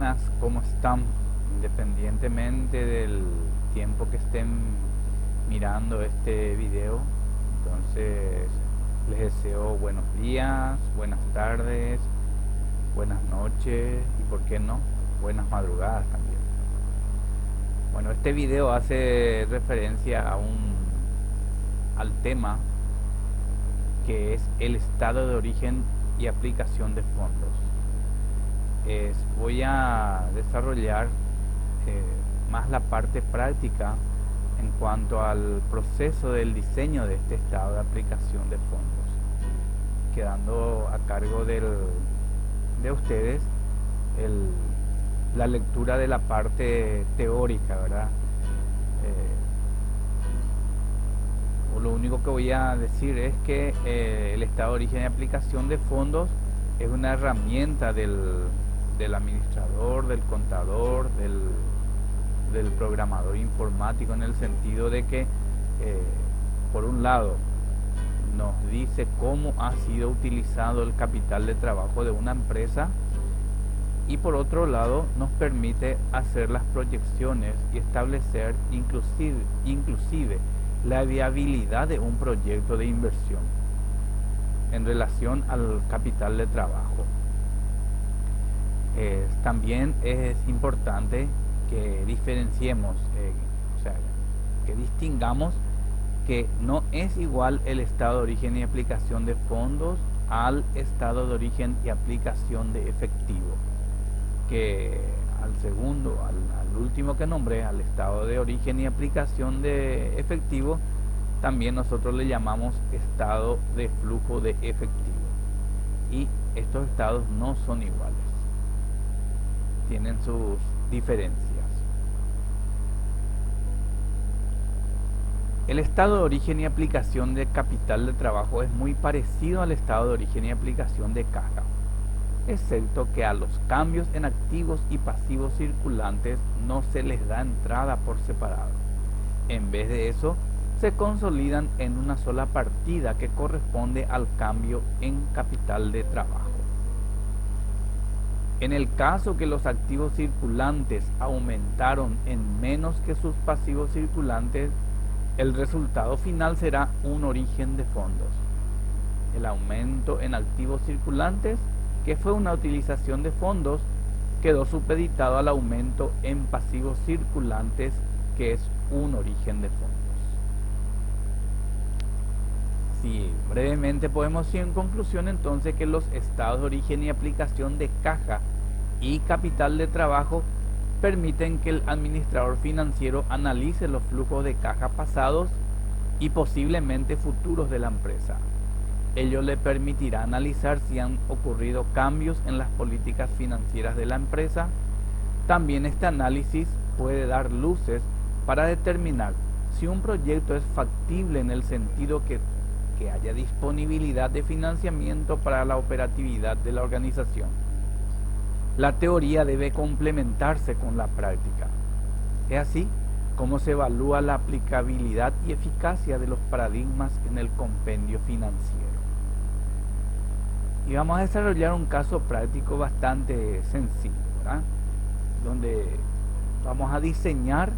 buenas, ¿cómo están? Independientemente del tiempo que estén mirando este video, entonces les deseo buenos días, buenas tardes, buenas noches y, por qué no, buenas madrugadas también. Bueno, este video hace referencia al tema que es el estado de origen y aplicación de fondos. Voy a desarrollar eh, más la parte práctica en cuanto al proceso del diseño de este estado de aplicación de fondos, quedando a cargo de ustedes el, la lectura de la parte teórica, ¿verdad? Lo único que voy a decir es que el estado de origen y aplicación de fondos es una herramienta del administrador, del contador, del programador informático, en el sentido de que, por un lado, nos dice cómo ha sido utilizado el capital de trabajo de una empresa, y por otro lado nos permite hacer las proyecciones y establecer inclusive la viabilidad de un proyecto de inversión en relación al capital de trabajo. También es importante que diferenciemos, o sea, que distingamos que no es igual el estado de origen y aplicación de fondos al estado de origen y aplicación de efectivo, que al segundo, al último que nombré, al estado de origen y aplicación de efectivo, también nosotros le llamamos estado de flujo de efectivo. Y estos estados no son iguales, tienen sus diferencias. El estado de origen y aplicación de capital de trabajo es muy parecido al estado de origen y aplicación de caja, excepto que a los cambios en activos y pasivos circulantes no se les da entrada por separado. En vez de eso, se consolidan en una sola partida que corresponde al cambio en capital de trabajo. En el caso que los activos circulantes aumentaron en menos que sus pasivos circulantes, el resultado final será un origen de fondos. El aumento en activos circulantes, que fue una utilización de fondos, quedó supeditado al aumento en pasivos circulantes, que es un origen de fondos. Sí, brevemente podemos decir en conclusión entonces que los estados de origen y aplicación de caja y capital de trabajo permiten que el administrador financiero analice los flujos de caja pasados y posiblemente futuros de la empresa. Ello le permitirá analizar si han ocurrido cambios en las políticas financieras de la empresa. También este análisis puede dar luces para determinar si un proyecto es factible, en el sentido que haya disponibilidad de financiamiento para la operatividad de la organización. La teoría debe complementarse con la práctica. Es así como se evalúa la aplicabilidad y eficacia de los paradigmas en el compendio financiero. Y vamos a desarrollar un caso práctico bastante sencillo, ¿verdad? Donde vamos a diseñar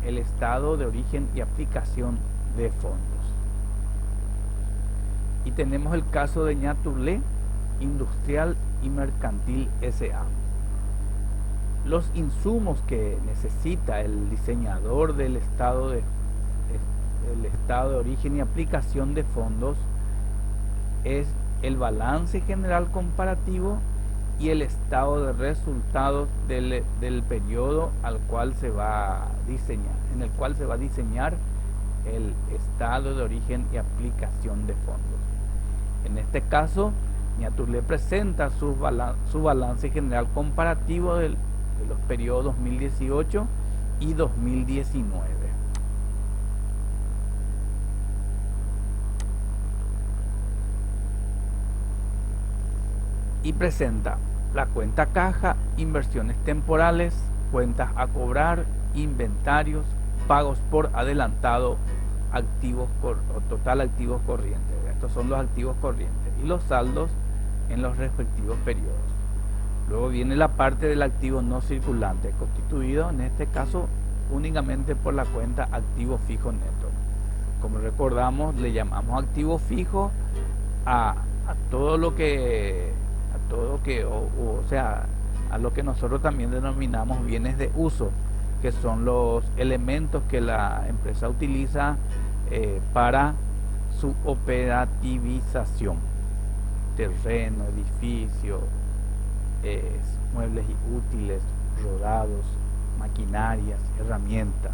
el estado de origen y aplicación de fondos. Y tenemos el caso de Ñaturlé Industrial y Mercantil S.A. Los insumos que necesita el diseñador del estado de origen y aplicación de fondos es el balance general comparativo y el estado de resultados del periodo al cual se va a diseñar, en el cual se va a diseñar el estado de origen y aplicación de fondos. En este caso, Ñaturlé presenta su balance general comparativo de los periodos 2018 y 2019. Y presenta la cuenta caja, inversiones temporales, cuentas a cobrar, inventarios, pagos por adelantado, total activos corrientes. Estos son los activos corrientes y los saldos en los respectivos periodos. Luego viene la parte del activo no circulante, constituido en este caso únicamente por la cuenta activo fijo neto. Como recordamos, le llamamos activo fijo a todo lo que, o sea, a lo que nosotros también denominamos bienes de uso, que son los elementos que la empresa utiliza para su operativización: terreno, edificio, muebles y útiles, rodados, maquinarias, herramientas.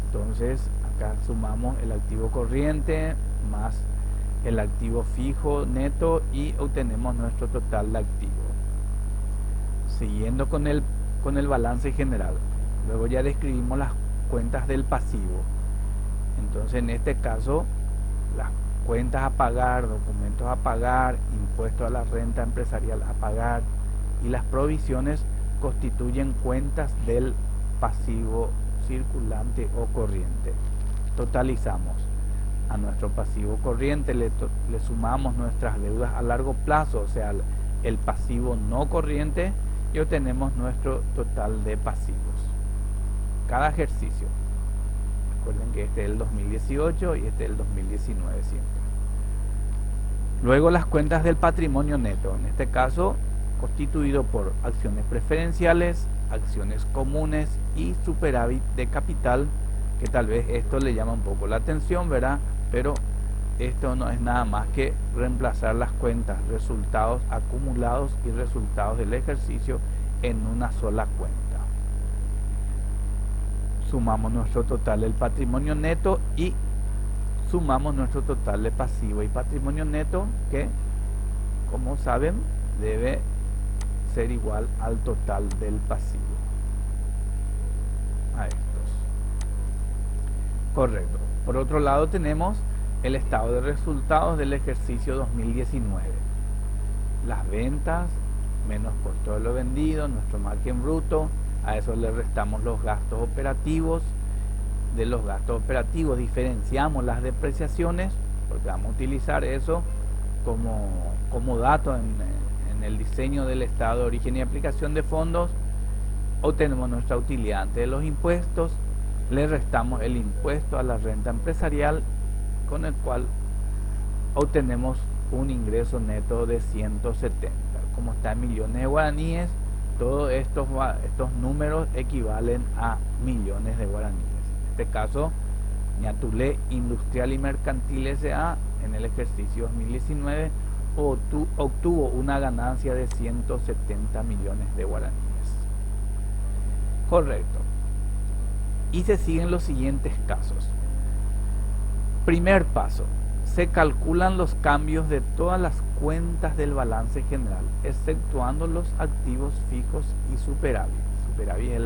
Entonces acá sumamos el activo corriente más el activo fijo neto y obtenemos nuestro total de activos. Siguiendo con el balance general, luego ya describimos las cuentas del pasivo. Entonces en este caso las cuentas a pagar, documentos a pagar, impuestos a la renta empresarial a pagar y las provisiones constituyen cuentas del pasivo circulante o corriente. Totalizamos. A nuestro pasivo corriente le sumamos nuestras deudas a largo plazo, o sea, el pasivo no corriente, y obtenemos nuestro total de pasivos. Cada ejercicio. Recuerden que este es el 2018 y este es el 2019 siempre. Luego las cuentas del patrimonio neto, en este caso constituido por acciones preferenciales, acciones comunes y superávit de capital, que tal vez esto le llama un poco la atención, ¿verdad? Pero esto no es nada más que reemplazar las cuentas resultados acumulados y resultados del ejercicio en una sola cuenta. Sumamos nuestro total del patrimonio neto y sumamos nuestro total de pasivo y patrimonio neto, que como saben debe ser igual al total del pasivo. A estos. Correcto. Por otro lado tenemos el estado de resultados del ejercicio 2019. Las ventas menos costo de lo vendido, nuestro margen bruto, a eso le restamos los gastos operativos. De los gastos operativos diferenciamos las depreciaciones, porque vamos a utilizar eso como dato en el diseño del estado de origen y aplicación de fondos. Obtenemos nuestra utilidad ante de los impuestos, le restamos el impuesto a la renta empresarial, con el cual obtenemos un ingreso neto de 170. Como está en millones de guaraníes, todos estos números equivalen a millones de guaraníes. En este caso, Ñatulé Industrial y Mercantil S.A. en el ejercicio 2019 obtuvo una ganancia de 170 millones de guaraníes. Correcto. Y se siguen los siguientes casos. Primer paso: se calculan los cambios de todas las cuentas del balance general, exceptuando los activos fijos y superávit. Superávit es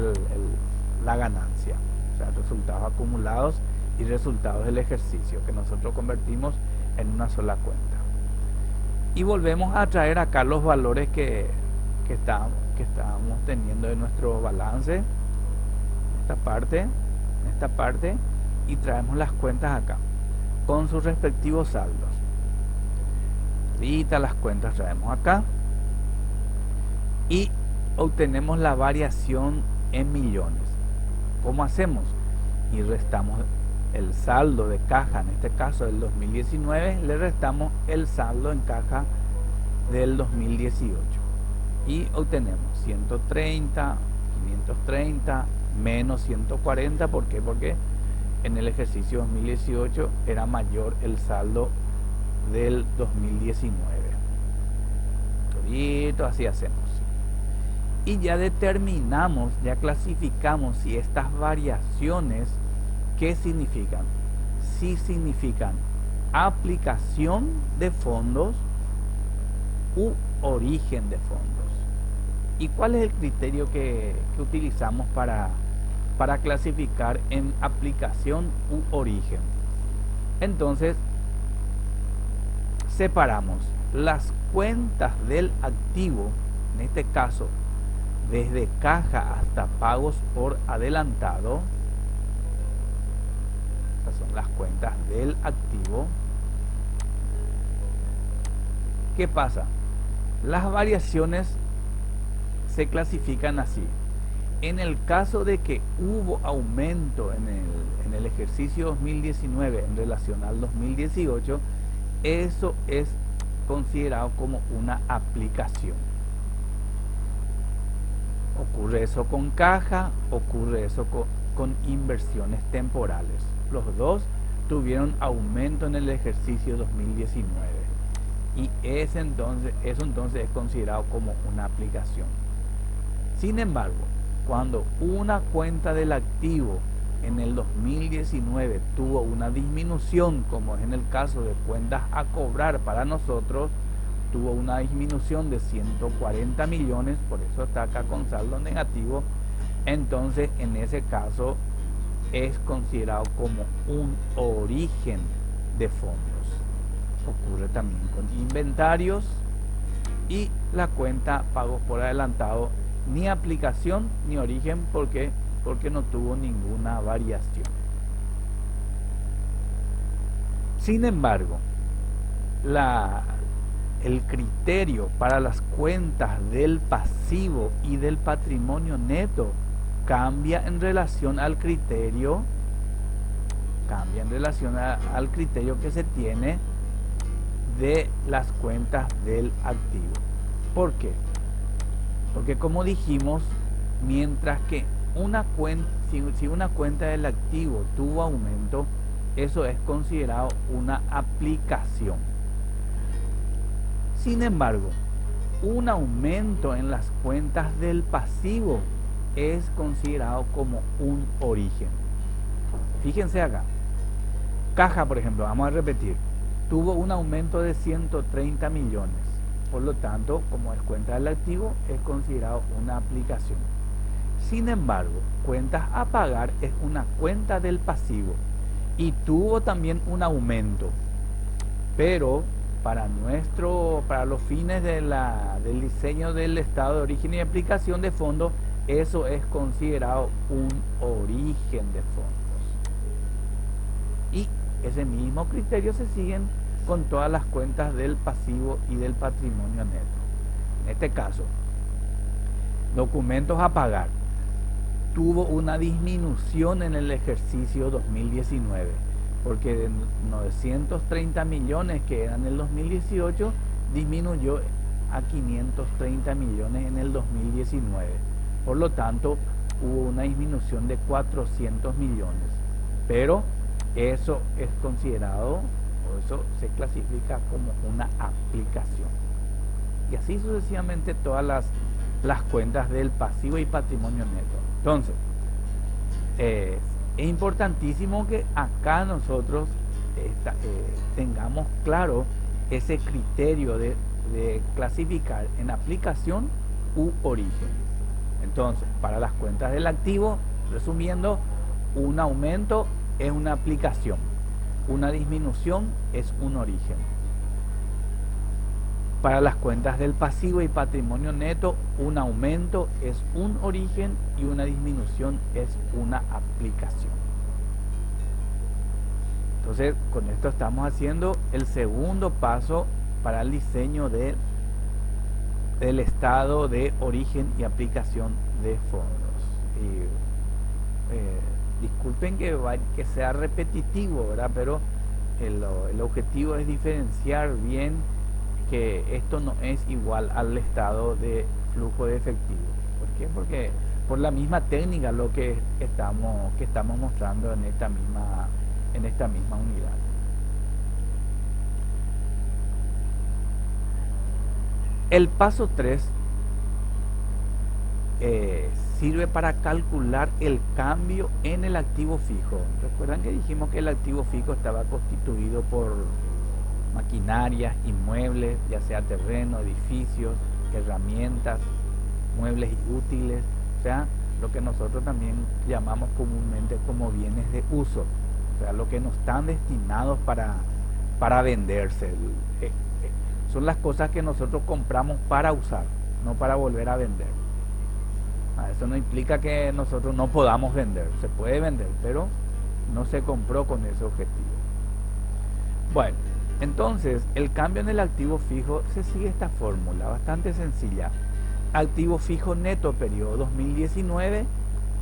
la ganancia, o sea, resultados acumulados y resultados del ejercicio, que nosotros convertimos en una sola cuenta. Y volvemos a traer acá los valores que estábamos teniendo de nuestro balance, esta parte, y traemos las cuentas acá con sus respectivos saldos. Ahorita las cuentas traemos acá y obtenemos la variación en millones. ¿Cómo hacemos? Y restamos el saldo de caja, en este caso del 2019, le restamos el saldo en caja del 2018 y obtenemos 130, 530 menos 140. ¿Por qué? Porque en el ejercicio 2018 era mayor el saldo del 2019. Todito así hacemos. Y ya determinamos, ya clasificamos si estas variaciones, ¿qué significan? Si significan aplicación de fondos u origen de fondos. ¿Y cuál es el criterio que utilizamos para clasificar en aplicación u origen? Entonces, separamos las cuentas del activo, en este caso, desde caja hasta pagos por adelantado. Estas son las cuentas del activo. ¿Qué pasa? Las variaciones se clasifican así. En el caso de que hubo aumento en el ejercicio 2019 en relación al 2018, eso es considerado como una aplicación. Ocurre eso con caja, ocurre eso con inversiones temporales. Los dos tuvieron aumento en el ejercicio 2019 y eso entonces es considerado como una aplicación. Sin embargo, cuando una cuenta del activo en el 2019 tuvo una disminución, como es en el caso de cuentas a cobrar para nosotros, tuvo una disminución de 140 millones, por eso está acá con saldo negativo, entonces en ese caso es considerado como un origen de fondos. Ocurre también con inventarios y la cuenta pagos por adelantado, ni aplicación ni origen, porque no tuvo ninguna variación. Sin embargo, el criterio para las cuentas del pasivo y del patrimonio neto cambia en relación al criterio que se tiene de las cuentas del activo. ¿Por qué? Porque como dijimos, mientras que si una cuenta del activo tuvo aumento, eso es considerado una aplicación. Sin embargo, un aumento en las cuentas del pasivo es considerado como un origen. Fíjense acá. Caja, por ejemplo, vamos a repetir, tuvo un aumento de 130 millones. Por lo tanto, como es cuenta del activo, es considerado una aplicación. Sin embargo, cuentas a pagar es una cuenta del pasivo y tuvo también un aumento. Pero para los fines del diseño del estado de origen y aplicación de fondos, eso es considerado un origen de fondos. Y ese mismo criterio se siguen con todas las cuentas del pasivo y del patrimonio neto. En este caso, documentos a pagar tuvo una disminución en el ejercicio 2019, porque de 930 millones que eran en el 2018 disminuyó a 530 millones en el 2019. Por lo tanto, hubo una disminución de 400 millones. Pero eso es considerado, o eso se clasifica como una aplicación. Y así sucesivamente todas las cuentas del pasivo y patrimonio neto. Entonces, es importantísimo que acá nosotros tengamos claro ese criterio de clasificar en aplicación u origen. Entonces, para las cuentas del activo, resumiendo, un aumento es una aplicación, una disminución es un origen. Para las cuentas del pasivo y patrimonio neto, un aumento es un origen y una disminución es una aplicación. Entonces, con esto estamos haciendo el segundo paso para el diseño del estado de origen y aplicación de fondos. Disculpen que sea repetitivo, ¿verdad? Pero el objetivo es diferenciar bien que esto no es igual al estado de flujo de efectivo. ¿Por qué? Porque por la misma técnica lo que estamos mostrando en esta misma unidad. El paso 3 sirve para calcular el cambio en el activo fijo. Recuerdan que dijimos que el activo fijo estaba constituido por maquinarias, inmuebles, ya sea terreno, edificios, herramientas, muebles y útiles, o sea, lo que nosotros también llamamos comúnmente como bienes de uso, o sea, lo que no están destinados para venderse. Son las cosas que nosotros compramos para usar, no para volver a vender. Eso no implica que nosotros no podamos vender, se puede vender, pero no se compró con ese objetivo. Bueno, entonces el cambio en el activo fijo se sigue esta fórmula bastante sencilla. activo fijo neto periodo 2019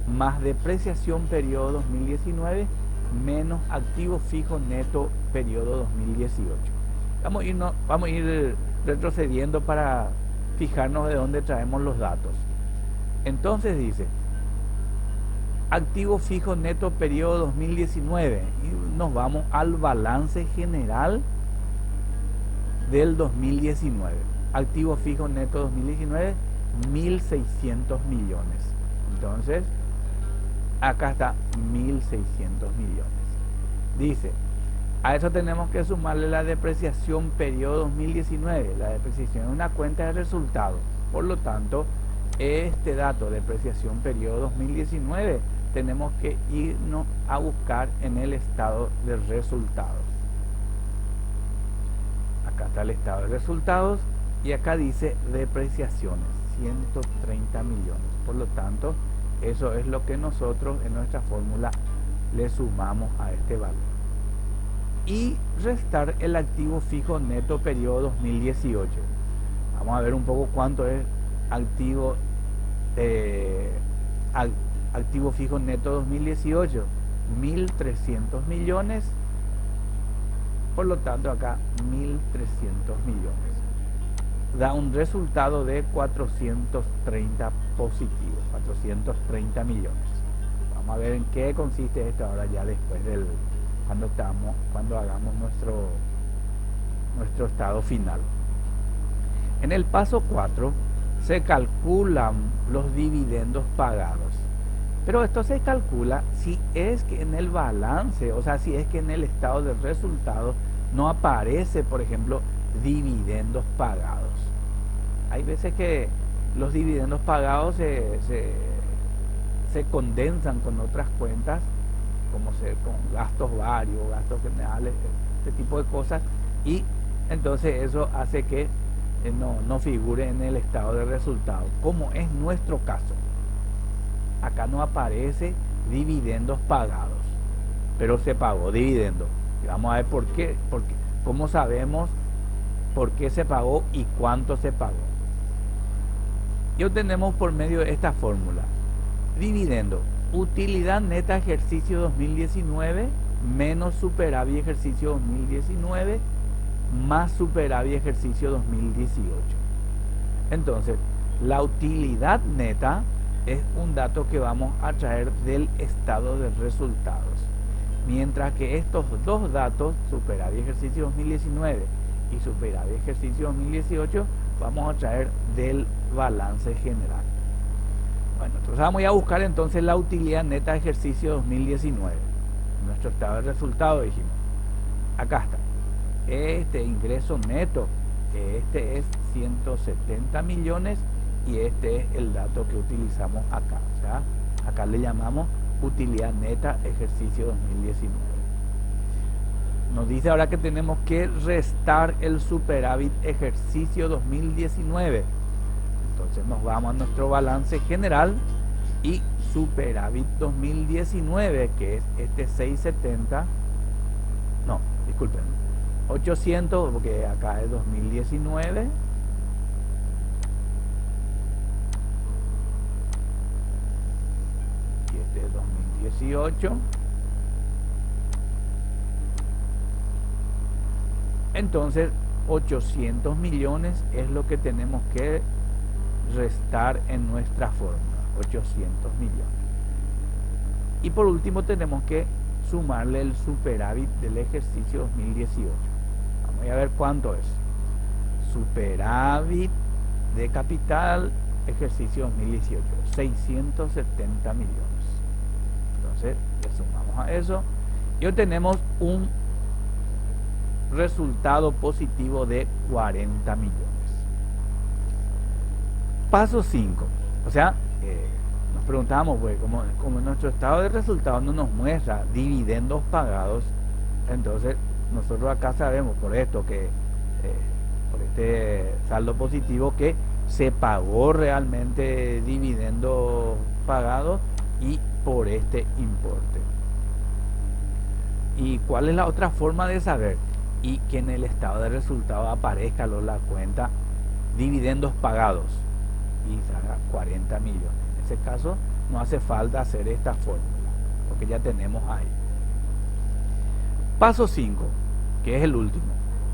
más depreciación periodo 2019 menos activo fijo neto periodo 2018. Vamos a ir retrocediendo para fijarnos de dónde traemos los datos. Entonces dice, activo fijo neto periodo 2019 y nos vamos al balance general del 2019. Activo fijo neto 2019, 1.600 millones. Entonces, acá está 1.600 millones. Dice, a eso tenemos que sumarle la depreciación periodo 2019. La depreciación es una cuenta de resultados. Por lo tanto, este dato de depreciación periodo 2019 tenemos que irnos a buscar en el estado de resultados. Acá está el estado de resultados y acá dice depreciaciones, 130 millones. Por lo tanto, eso es lo que nosotros en nuestra fórmula le sumamos a este valor. Y restar el activo fijo neto periodo 2018. Vamos a ver un poco cuánto es activo fijo neto 2018. 1.300 millones. Por lo tanto, acá 1.300 millones. Da un resultado de 430 positivo, 430 millones. Vamos a ver en qué consiste esto ahora ya después del cuando hagamos nuestro estado final. En el paso 4 se calculan los dividendos pagados. Pero esto se calcula si es que en el balance, o sea, si es que en el estado de resultados no aparece, por ejemplo, dividendos pagados. Hay veces que los dividendos pagados se condensan con otras cuentas, como con gastos varios, gastos generales, este tipo de cosas, y entonces eso hace que no figure en el estado de resultados, como es nuestro caso. Acá no aparece dividendos pagados, pero se pagó dividendo. Y vamos a ver por qué, cómo sabemos por qué se pagó y cuánto se pagó. Y obtenemos por medio de esta fórmula: dividendo, utilidad neta ejercicio 2019 menos superávit ejercicio 2019 más superávit ejercicio 2018. Entonces, la utilidad neta es un dato que vamos a traer del estado de resultados. Mientras que estos dos datos, superávit ejercicio 2019 y superávit ejercicio 2018, vamos a traer del balance general. Bueno, entonces vamos a buscar entonces la utilidad neta de ejercicio 2019. Nuestro estado de resultados dijimos. Acá está. Este ingreso neto, este es 170 millones y este es el dato que utilizamos acá. O sea, acá le llamamos utilidad neta ejercicio 2019. Nos dice ahora que tenemos que restar el superávit ejercicio 2019. Entonces nos vamos a nuestro balance general y superávit 2019, que es este 670, no, disculpen, 800, porque acá es 2019, y este es 2018. Entonces 800 millones es lo que tenemos que restar en nuestra fórmula, 800 millones. Y por último tenemos que sumarle el superávit del ejercicio 2018. Vamos a ver cuánto es. Superávit de capital ejercicio 2018, 670 millones. Entonces le sumamos a eso y obtenemos un resultado positivo de 40 millones. Paso 5. O sea, nos preguntamos, pues, como nuestro estado de resultados no nos muestra dividendos pagados, entonces nosotros acá sabemos por esto que, por este saldo positivo, que se pagó realmente dividendos pagados y por este importe. ¿Y cuál es la otra forma de saber? Y que en el estado de resultados aparezca la cuenta dividendos pagados. y salga 40 millones. En ese caso no hace falta hacer esta fórmula, porque ya tenemos ahí. Paso 5, que es el último.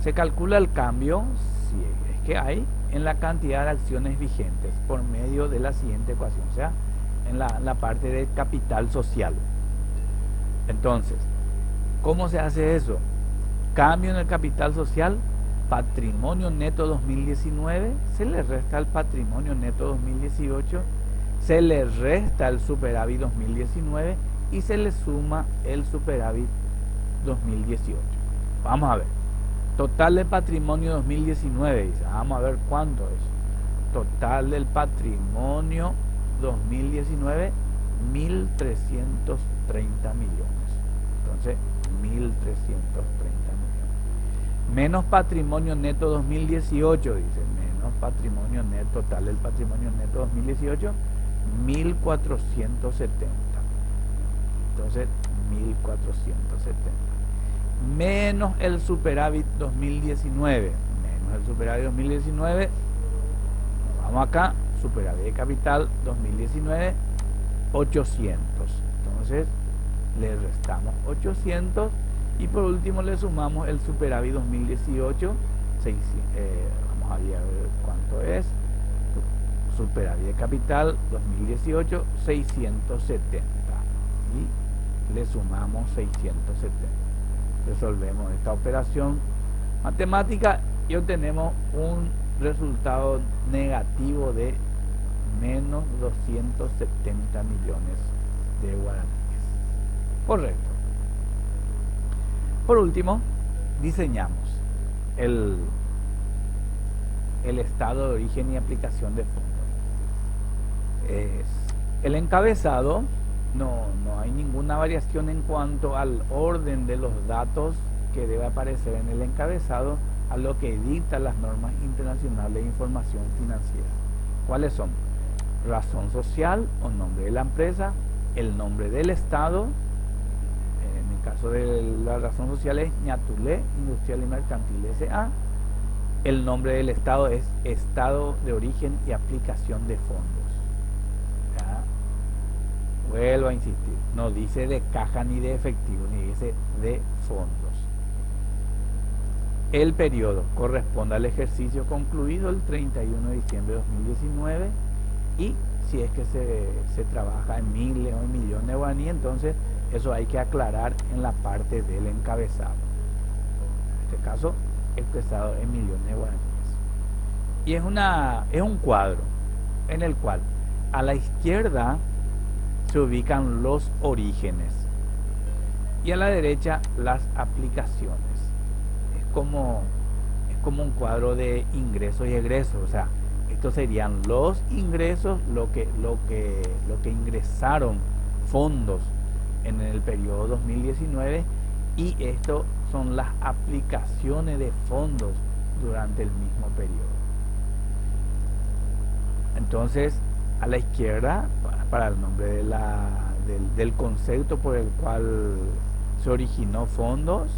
Se calcula el cambio, si es que hay, en la cantidad de acciones vigentes por medio de la siguiente ecuación, o sea, en la parte de capital social. Entonces, ¿cómo se hace eso? Cambio en el capital social, patrimonio neto 2019, se le resta el patrimonio neto 2018, se le resta el superávit 2019 y se le suma el superávit 2018. Vamos a ver. Total del patrimonio 2019, dice. Vamos a ver cuánto es. Total del patrimonio 2019, 1.330 millones. Entonces, 1.330 millones. Menos patrimonio neto 2018, dice. Menos patrimonio neto, total del patrimonio neto 2018, 1.470. Entonces, 1.470. Menos el superávit 2019. Menos el superávit 2019. Vamos acá. Superávit de capital 2019, 800. Entonces, le restamos 800. Y por último, le sumamos el superávit 2018. 600, vamos a ver cuánto es. Superávit de capital 2018, 670. Y le sumamos 670. Resolvemos esta operación matemática y obtenemos un resultado negativo de menos 270 millones de guaraníes. Correcto. Por último, diseñamos el estado de origen y aplicación de fondos. El encabezado. No hay ninguna variación en cuanto al orden de los datos que debe aparecer en el encabezado a lo que dictan las normas internacionales de información financiera. ¿Cuáles son? Razón social o nombre de la empresa, el nombre del estado, en el caso de la razón social es Ñatulé Industrial y Mercantil S.A., el nombre del estado es Estado de Origen y Aplicación de Fondos. Vuelvo a insistir, no dice de caja ni de efectivo, ni dice de fondos. El periodo corresponde al ejercicio concluido el 31 de diciembre de 2019 y si es que se trabaja en miles o en millones de guaraníes, entonces eso hay que aclarar en la parte del encabezado. En este caso, expresado en millones de guaraníes. Y es un cuadro en el cual a la izquierda se ubican los orígenes y a la derecha las aplicaciones. Es como un cuadro de ingresos y egresos, o sea, estos serían los ingresos, lo que ingresaron fondos en el periodo 2019 y esto son las aplicaciones de fondos durante el mismo periodo. Entonces, a la izquierda, para el nombre del concepto por el cual se originó fondos,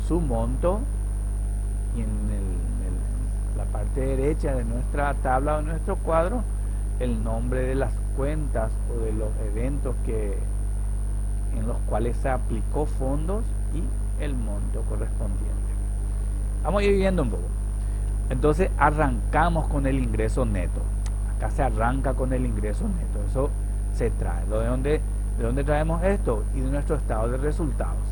su monto, y en la parte derecha de nuestra tabla o de nuestro cuadro, el nombre de las cuentas o de los eventos en los cuales se aplicó fondos y el monto correspondiente. Vamos a ir viendo un poco. Entonces arrancamos con el ingreso neto. Acá se arranca con el ingreso neto. Eso se trae. ¿De dónde traemos esto? Y de nuestro estado de resultados.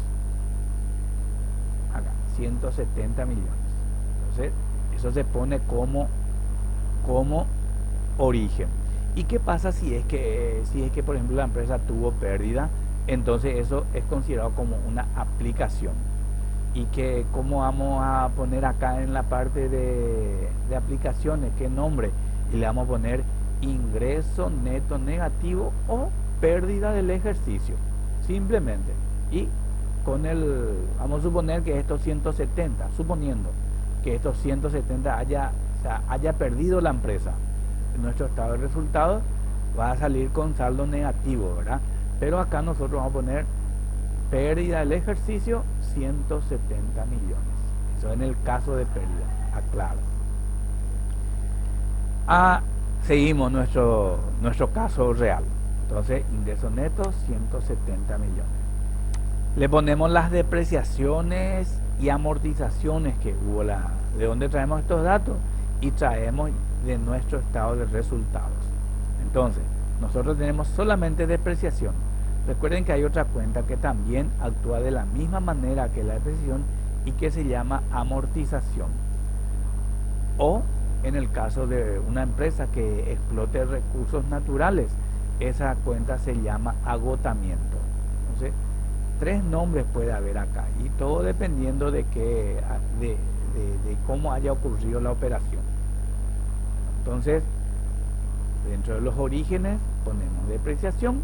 Acá, 170 millones. Entonces, eso se pone como origen. ¿Y qué pasa si es que por ejemplo la empresa tuvo pérdida? Entonces eso es considerado como una aplicación. Y que cómo vamos a poner acá en la parte de aplicaciones, qué nombre, y le vamos a poner ingreso neto negativo o pérdida del ejercicio, simplemente. Y vamos a suponer que estos 170, suponiendo que estos 170 haya perdido la empresa, nuestro estado de resultados va a salir con saldo negativo, ¿verdad? Pero acá nosotros vamos a poner pérdida del ejercicio 170 millones. Eso en el caso de pérdida, aclaro. Seguimos nuestro caso real. Entonces, ingresos netos 170 millones. Le ponemos las depreciaciones y amortizaciones que hubo. ¿De dónde traemos estos datos? Y traemos de nuestro estado de resultados. Entonces, nosotros tenemos solamente depreciación. Recuerden que hay otra cuenta que también actúa de la misma manera que la depreciación y que se llama amortización. O en el caso de una empresa que explote recursos naturales, esa cuenta se llama agotamiento. Entonces, tres nombres puede haber acá y todo dependiendo de cómo haya ocurrido la operación. Entonces, dentro de los orígenes ponemos depreciación,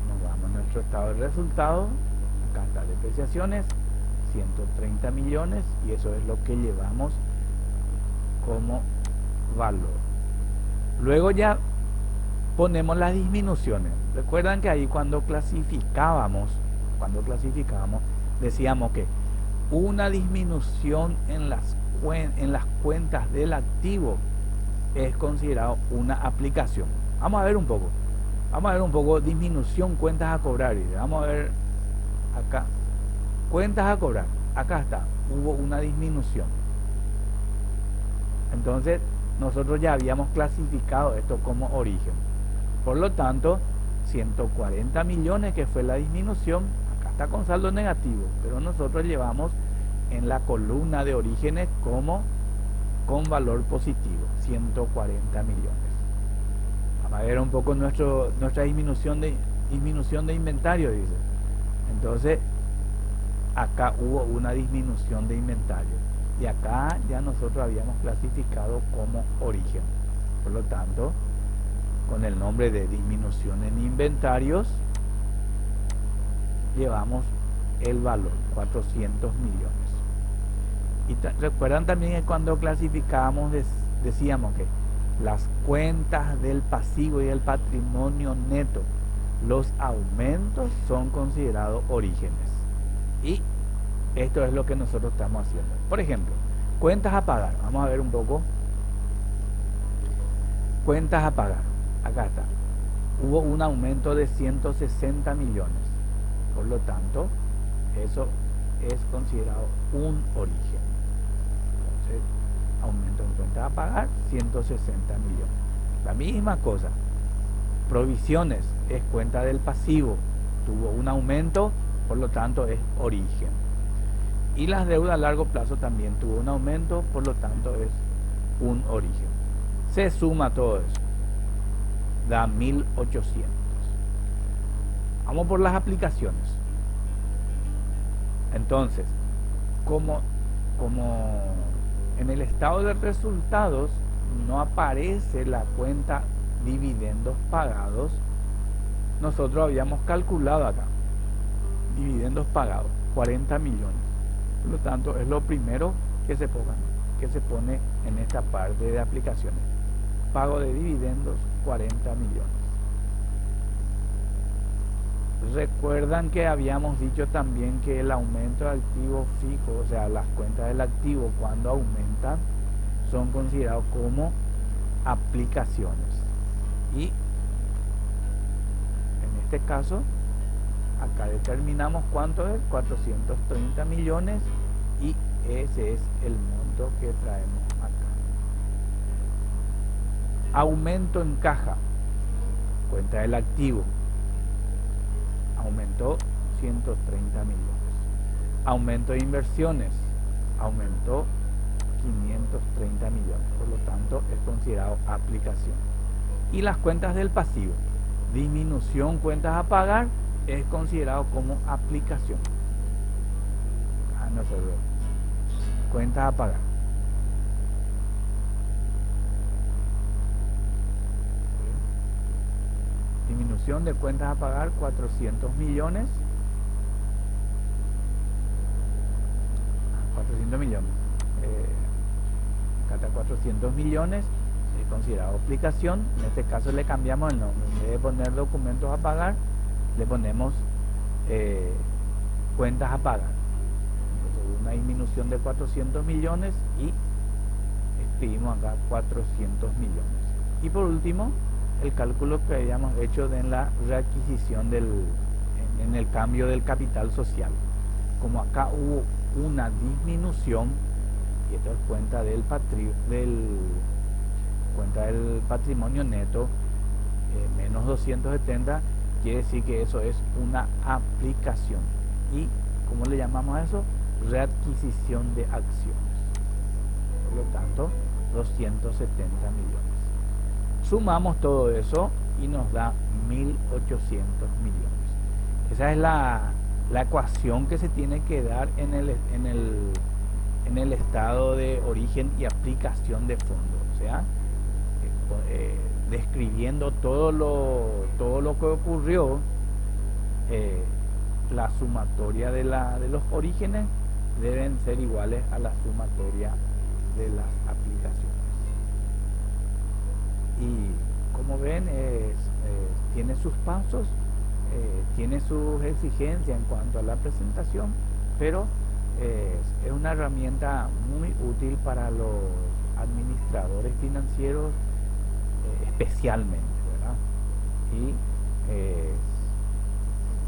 nos vamos a nuestro estado de resultados, acá está depreciaciones, 130 millones y eso es lo que llevamos como valor. Luego ya ponemos las disminuciones. Recuerdan que ahí cuando clasificábamos decíamos que una disminución en las cuentas del activo es considerado una aplicación. Vamos a ver un poco disminución, cuentas a cobrar. Vamos a ver acá, cuentas a cobrar, acá está, hubo una disminución. Entonces nosotros ya habíamos clasificado esto como origen. Por lo tanto, 140 millones que fue la disminución, acá está con saldo negativo, pero nosotros llevamos en la columna de orígenes como con valor positivo, 140 millones. Vamos a ver un poco nuestra disminución de inventario, dice. Entonces, acá hubo una disminución de inventario y acá ya nosotros habíamos clasificado como origen. Por lo tanto, con el nombre de disminución en inventarios, llevamos el valor, 400 millones. Y recuerdan también que cuando clasificábamos decíamos que las cuentas del pasivo y del patrimonio neto, los aumentos son considerados orígenes. Y esto es lo que nosotros estamos haciendo. Por ejemplo, cuentas a pagar. Vamos a ver un poco. Cuentas a pagar. Acá está. Hubo un aumento de 160 millones. Por lo tanto, eso es considerado un origen. Entonces, aumento en cuentas a pagar, 160 millones. La misma cosa. Provisiones es cuenta del pasivo. Tuvo un aumento, por lo tanto es origen. Y las deudas a largo plazo también tuvo un aumento, por lo tanto es un origen. Se suma todo eso. Da 1800. Vamos por las aplicaciones. Entonces, como en el estado de resultados no aparece la cuenta dividendos pagados, nosotros habíamos calculado acá dividendos pagados 40 millones. Por lo tanto, es lo primero que se pone en esta parte de aplicaciones. Pago de dividendos 40 millones. Recuerdan que habíamos dicho también que el aumento de activo fijo, o sea, las cuentas del activo cuando aumentan son considerados como aplicaciones. Y en este caso, acá determinamos cuánto es, 430 millones y ese es el monto que traemos acá. Aumento en caja, cuenta del activo, aumentó 130 millones. Aumento de inversiones, aumentó 530 millones, por lo tanto es considerado aplicación. Y las cuentas del pasivo, disminución cuentas a pagar, es considerado como aplicación. Nosotros, cuentas a pagar. Disminución de cuentas a pagar 400 millones. 400 millones. Acá está 400 millones. Es considerado aplicación. En este caso le cambiamos el nombre. En vez de poner documentos a pagar, le ponemos cuentas a pagar. Entonces, una disminución de 400 millones y escribimos acá 400 millones. Y por último, el cálculo que habíamos hecho de la readquisición en el cambio del capital social. Como acá hubo una disminución, y esto es cuenta del patrimonio neto, menos 270, quiere decir que eso es una aplicación. ¿Y cómo le llamamos a eso? Readquisición de acciones. Por lo tanto, 270 millones. Sumamos todo eso y nos da 1.800 millones. Esa es la ecuación que se tiene que dar en el estado de origen y aplicación de fondos. O sea, describiendo todo lo que ocurrió, la sumatoria de los orígenes deben ser iguales a la sumatoria de las aplicaciones. Y como ven, tiene sus pasos, tiene sus exigencias en cuanto a la presentación, pero es una herramienta muy útil para los administradores financieros, especialmente, ¿verdad? Y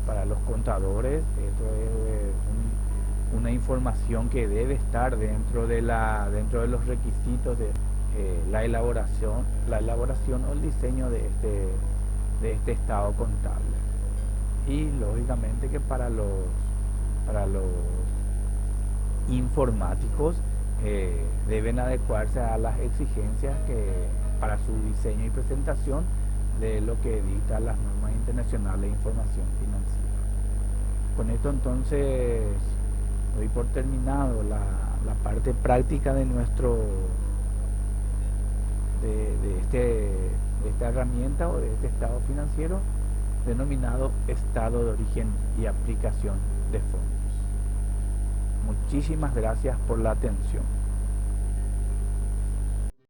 para los contadores esto es una información que debe estar dentro de los requisitos de la elaboración o el diseño de este estado contable. Y lógicamente que para los informáticos deben adecuarse a las exigencias para su diseño y presentación de lo que dictan las normas internacionales de información financiera. Con esto entonces doy por terminado la parte práctica de esta herramienta o de este estado financiero denominado estado de origen y aplicación de fondos. Muchísimas gracias por la atención.